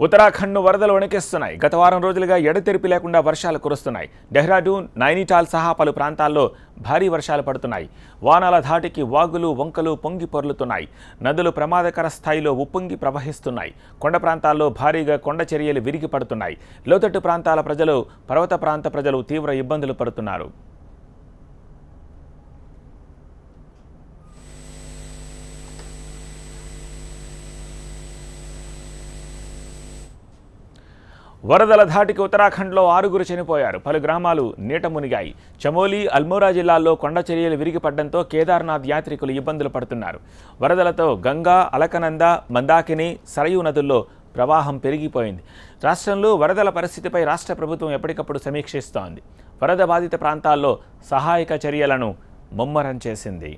ఉత్తరాఖండ్ను వరదలు వణికిస్తున్నాయి. గత వారం రోజులుగా ఎడతెరిపి లేకుండా వర్షాలు కురుస్తున్నాయి. డెహ్రాడూన్, నైనిటాల్ సహా పలు ప్రాంతాల్లో భారీ వర్షాలు పడుతున్నాయి. వానాల ధాటికి వాగులు, వంకలు పొంగి పొర్లుతున్నాయి. నదులు ప్రమాదకర స్థాయిలో ఉప్పొంగి ప్రవహిస్తున్నాయి. కొండ ప్రాంతాల్లో భారీగా కొండ చర్యలు విరిగి పడుతున్నాయి. లోతట్టు ప్రాంతాల ప్రజలు, పర్వత ప్రాంత ప్రజలు తీవ్ర ఇబ్బందులు పడుతున్నారు. వరదల ధాటికి ఉత్తరాఖండ్లో 6గురు చనిపోయారు. పలు గ్రామాలు నీట మునిగాయి. చమోలి, అల్మోరా జిల్లాల్లో కొండ చర్యలు విరిగిపడడంతో కేదార్నాథ్ యాత్రికులు ఇబ్బందులు పడుతున్నారు. వరదలతో గంగా, అలకనంద, మందాకిని, సరయూ నదుల్లో ప్రవాహం పెరిగిపోయింది. రాష్ట్రంలో వరదల పరిస్థితిపై రాష్ట్ర ప్రభుత్వం ఎప్పటికప్పుడు సమీక్షిస్తోంది. వరద బాధిత ప్రాంతాల్లో సహాయక చర్యలను ముమ్మరం చేసింది.